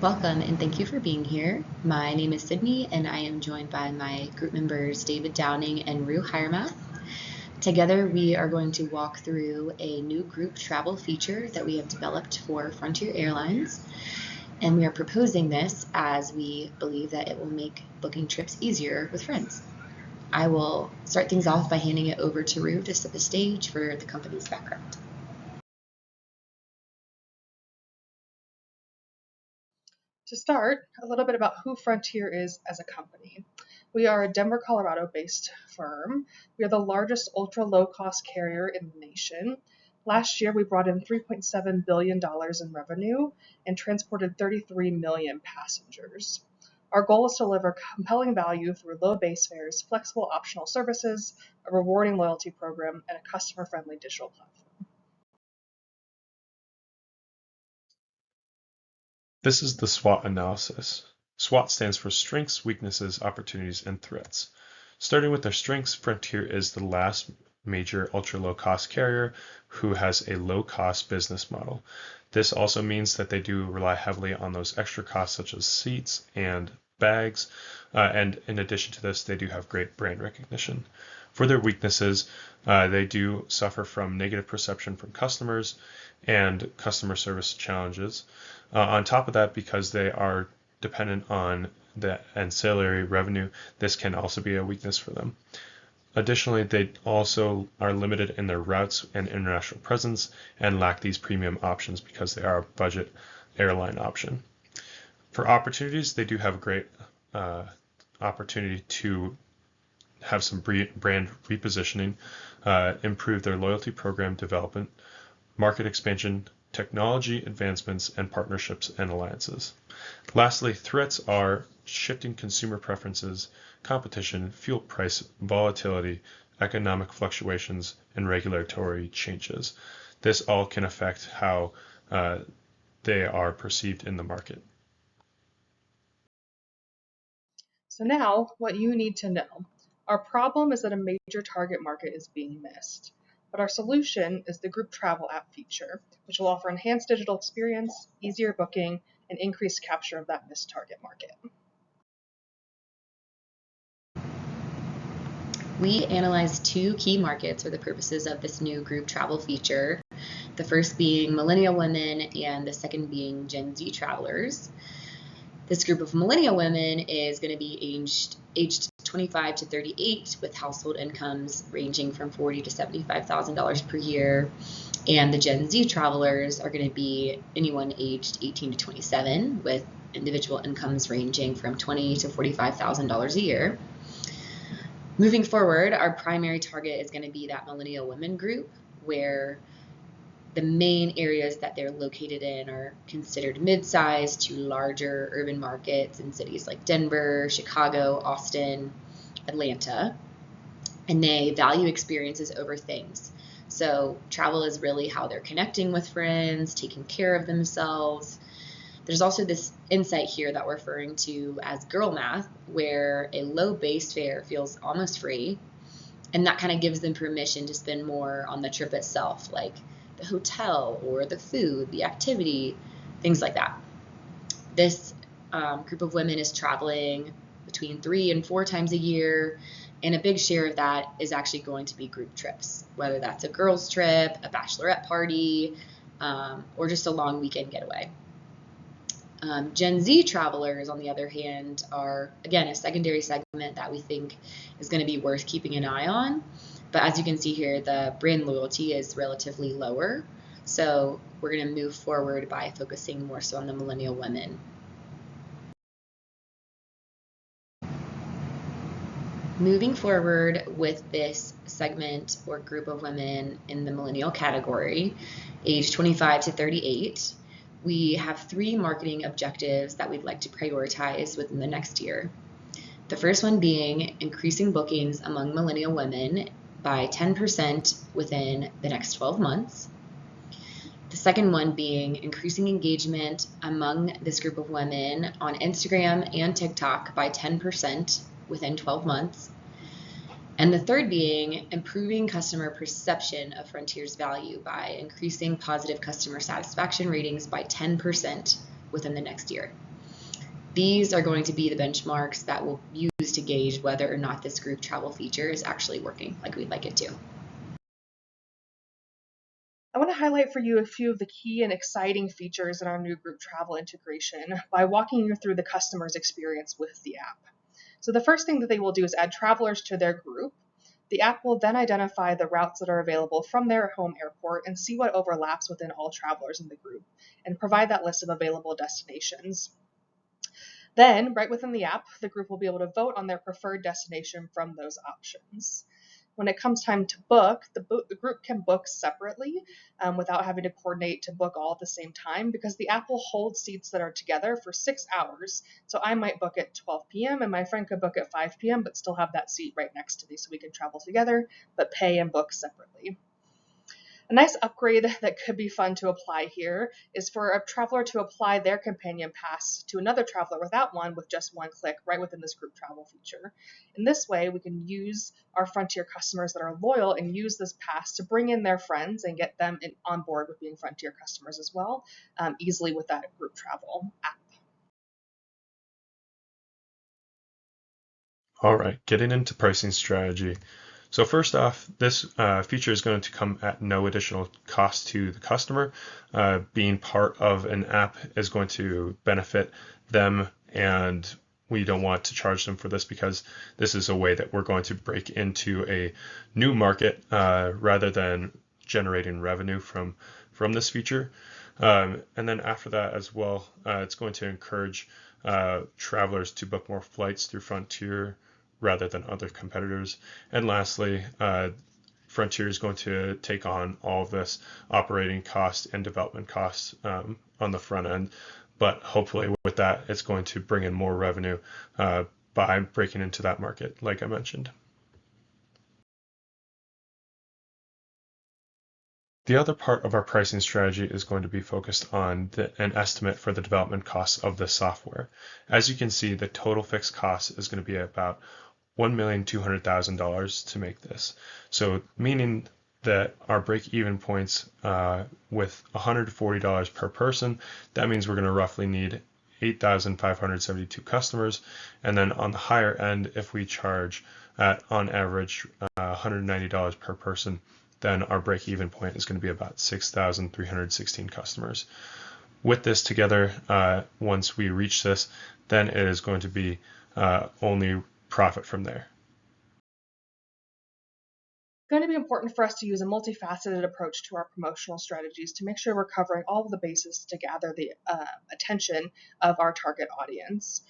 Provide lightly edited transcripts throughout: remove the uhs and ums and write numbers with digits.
Welcome and thank you for being here. My name is Sydney and I am joined by my group members David Downing and Rue Hiremath. Together we are going to walk through a new group travel feature that we have developed for Frontier Airlines, and we are proposing this as we believe that it will make booking trips easier with friends. I will start things off by handing it over to Rue to set the stage for the company's background. To start, a little bit about who Frontier is as a company. We are a Denver, Colorado-based firm. We are the largest ultra-low-cost carrier in the nation. Last year, we brought in $3.7 billion in revenue and transported 33 million passengers. Our goal is to deliver compelling value through low base fares, flexible optional services, a rewarding loyalty program, and a customer-friendly digital platform. This is the SWOT analysis. SWOT stands for strengths, weaknesses, opportunities, and threats. Starting with their strengths, Frontier is the last major ultra-low-cost carrier who has a low-cost business model. This also means that they do rely heavily on those extra costs such as seats and bags, and in addition to this, they do have great brand recognition. For their weaknesses, they do suffer from negative perception from customers and customer service challenges. On top of that, because they are dependent on the ancillary revenue, this can also be a weakness for them. Additionally, they also are limited in their routes and international presence and lack these premium options because they are a budget airline option. For opportunities, they do have a great opportunity to have some brand repositioning, improve their loyalty program development, market expansion, technology advancements, and partnerships and alliances. Lastly, threats are shifting consumer preferences, competition, fuel price volatility, economic fluctuations, and regulatory changes. This all can affect how they are perceived in the market. So now, what you need to know. Our problem is that a major target market is being missed. But our solution is the group travel app feature, which will offer enhanced digital experience, easier booking, and increased capture of that missed target market. We analyzed two key markets for the purposes of this new group travel feature, the first being millennial women and the second being Gen Z travelers. This group of millennial women is going to be aged 25 to 38 with household incomes ranging from $40,000 to $75,000 per year. And the Gen Z travelers are going to be anyone aged 18 to 27 with individual incomes ranging from $20,000 to $45,000 a year. Moving forward, our primary target is going to be that millennial women group, where the main areas that they're located in are considered mid-sized to larger urban markets in cities like Denver, Chicago, Austin, Atlanta, and they value experiences over things. So travel is really how they're connecting with friends, taking care of themselves. There's also this insight here that we're referring to as girl math, where a low base fare feels almost free, and that kind of gives them permission to spend more on the trip itself, like the hotel or the food, the activity, things like that. This group of women is traveling between 3 and 4 times a year, and a big share of that is actually going to be group trips, whether that's a girls' trip, a bachelorette party, or just a long weekend getaway. Gen Z travelers, on the other hand, are, again, a secondary segment that we think is going to be worth keeping an eye on. But as you can see here, the brand loyalty is relatively lower. So we're going to move forward by focusing more so on the millennial women. Moving forward with this segment or group of women in the millennial category, age 25 to 38, we have 3 marketing objectives that we'd like to prioritize within the next year. The first one being increasing bookings among millennial women by 10% within the next 12 months. The second one being increasing engagement among this group of women on Instagram and TikTok by 10% within 12 months. And the third being improving customer perception of Frontier's value by increasing positive customer satisfaction ratings by 10% within the next year. These are going to be the benchmarks that we'll use to gauge whether or not this group travel feature is actually working like we'd like it to. I want to highlight for you a few of the key and exciting features in our new group travel integration by walking you through the customer's experience with the app. So the first thing that they will do is add travelers to their group. The app will then identify the routes that are available from their home airport and see what overlaps within all travelers in the group and provide that list of available destinations. Then, right within the app, the group will be able to vote on their preferred destination from those options. When it comes time to book, the group can book separately without having to coordinate to book all at the same time because the app will hold seats that are together for 6 hours. So I might book at 12 p.m. and my friend could book at 5 p.m. but still have that seat right next to me so we can travel together but pay and book separately. A nice upgrade that could be fun to apply here is for a traveler to apply their companion pass to another traveler without one with just one click right within this group travel feature. In this way, we can use our Frontier customers that are loyal and use this pass to bring in their friends and get them on board with being Frontier customers as well, easily with that group travel app. All right, getting into pricing strategy. So first off, this feature is going to come at no additional cost to the customer. Being part of an app is going to benefit them, and we don't want to charge them for this because this is a way that we're going to break into a new market rather than generating revenue from this feature. And then after that as well, it's going to encourage travelers to book more flights through Frontier rather than other competitors. And lastly, Frontier is going to take on all of this operating costs and development costs on the front end. But hopefully with that, it's going to bring in more revenue by breaking into that market, like I mentioned. The other part of our pricing strategy is going to be focused on an estimate for the development costs of the software. As you can see, the total fixed cost is going to be about $1,200,000 to make this. So meaning that our break-even points with $140 per person, that means we're going to roughly need 8,572 customers. And then on the higher end, if we charge at on average $190 per person, then our break-even point is going to be about 6,316 customers. With this together, once we reach this, then it is going to be only profit from there. It's going to be important for us to use a multifaceted approach to our promotional strategies to make sure we're covering all of the bases to gather the attention of our target audience.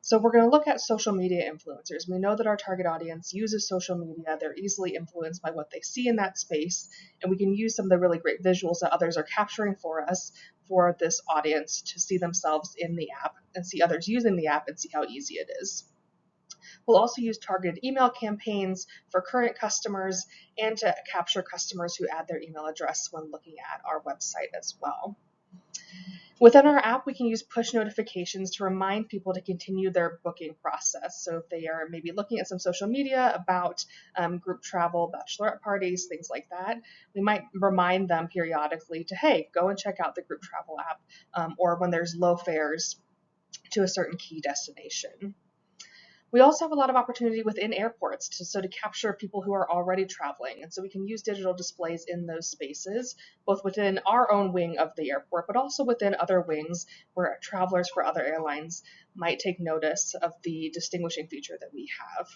So we're going to look at social media influencers. We know that our target audience uses social media. They're easily influenced by what they see in that space, and we can use some of the really great visuals that others are capturing for us for this audience to see themselves in the app and see others using the app and see how easy it is. We'll also use targeted email campaigns for current customers and to capture customers who add their email address when looking at our website as well. Within our app, we can use push notifications to remind people to continue their booking process. So if they are maybe looking at some social media about group travel, bachelorette parties, things like that, we might remind them periodically to, hey, go and check out the group travel app, or when there's low fares to a certain key destination. We also have a lot of opportunity within airports to capture people who are already traveling. And so we can use digital displays in those spaces, both within our own wing of the airport, but also within other wings where travelers for other airlines might take notice of the distinguishing feature that we have.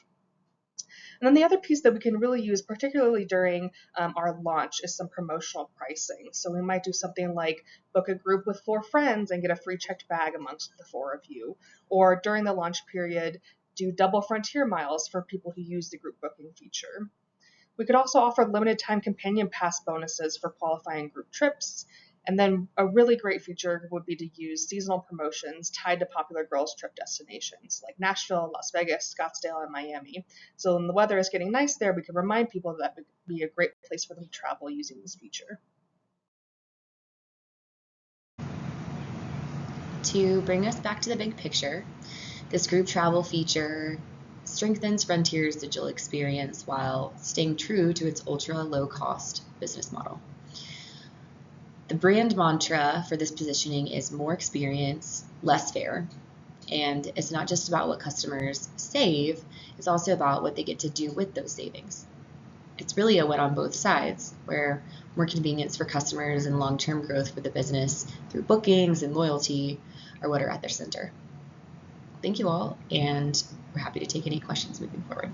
And then the other piece that we can really use, particularly during our launch, is some promotional pricing. So we might do something like book a group with 4 friends and get a free checked bag amongst the 4 of you. Or during the launch period, do double Frontier miles for people who use the group booking feature. We could also offer limited time companion pass bonuses for qualifying group trips. And then a really great feature would be to use seasonal promotions tied to popular girls trip destinations like Nashville, Las Vegas, Scottsdale, and Miami. So when the weather is getting nice there, we can remind people that would be a great place for them to travel using this feature. To bring us back to the big picture, this group travel feature strengthens Frontier's digital experience while staying true to its ultra low cost business model. The brand mantra for this positioning is more experience, less fare. And it's not just about what customers save, it's also about what they get to do with those savings. It's really a win on both sides, where more convenience for customers and long-term growth for the business through bookings and loyalty are what are at their center. Thank you all, and we're happy to take any questions moving forward.